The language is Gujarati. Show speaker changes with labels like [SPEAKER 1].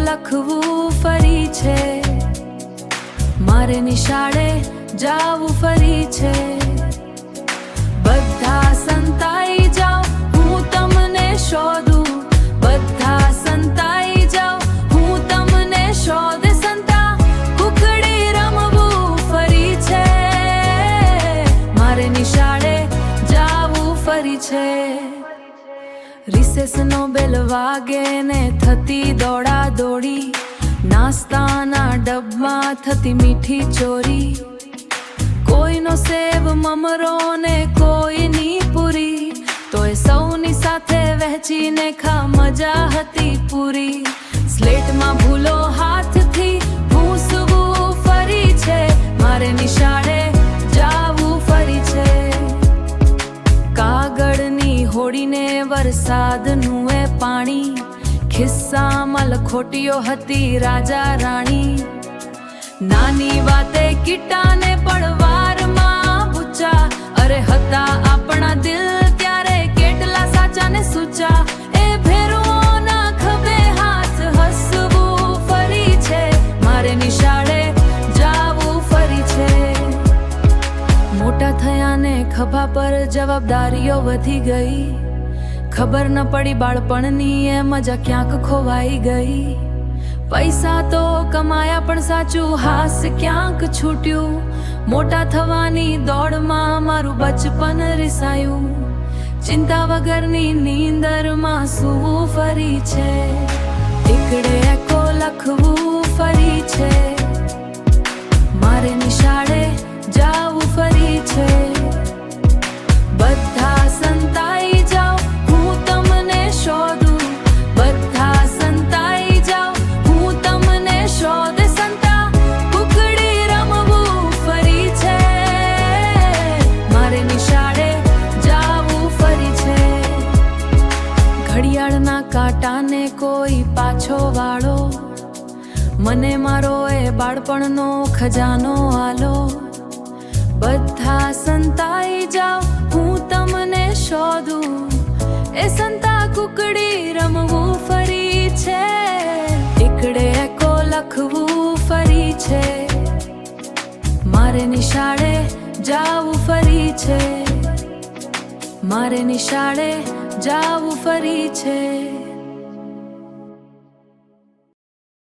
[SPEAKER 1] લખવું ફરી છે, મારે નિશાળે જાવું ફરી છે। બધા સંતાઈ જાઓ હું તમને શોધું, બધા સંતાઈ જાઓ હું તમને શોધ, સંતા કુકડી રમવું ફરી છે, મારે નિશાળે જાવું ફરી છે। રિસેસનો બેલ વાગે ને થતી દોડા દોડી, નાસ્તાના ડબ્બા થતી મીઠી ચોરી, કોઈનો સેવ મમરો ને કોઈની પૂરી, તોય સૌની સાથે વહેંચીને ખા મજા હતી પૂરી। સ્લેટમાં ભૂલો હાથથી ભૂંસવું ફરી છે, મારે નિશાળે જાવું ફરી છે। કાગળની હોડીને વરસાદનું એ પાણી, ખિસ્સામાં લખોટીઓ હતી રાજા રાણી, નાની વાતે કીટાને પણ વારમાં પૂછા, અરે હતા આપણા દિલ ત્યારે કેટલા સાચા ને સૂચા, એ ભેરુઓના ખભે હાથ હસવું ફરી છે, મારે નિશાળે જાવું ફરી છે। મોટા થયા ને ખભા પર જવાબદારીઓ વધી ગઈ, ખબર ન પડી બાળપણની એ મજા ક્યાંક ખોવાઈ ગઈ। પૈસા તો કમાયા પણ સાચું હાસ્ય ક્યાંક છૂટ્યું, મોટા થવાની દોડમાં મારું બચપન રિસાયું, ચિંતા વગરની નીંદરમાં સૂવું ફરી છે, ટીકડે એકો લખવું ફરી છે, મારે નિશાળે જાવું ફરી છે। બધા સંતાઈ જાઓ હું તમને શોધું, બધા સંતાઈ જાઓ હું તમને શોધ, સંતા કુકડી રમવું ફરી છે, મારે નિશાળે જાવું ફરી છે। ઘડિયાળના કાંટાને કોઈ પાછો વાળો, મને મારો એ બાળપણનો ખજાનો આલો, બધા સંતાઈ જાઓ હું તમને શોધું, એ સંતા કુકડી રમવું ફરી છે, ટીકડે એકો લખવું ફરી છે, મારે નિશાળે જાવું ફરી છે, મારે નિશાળે જાવું ફરી છે।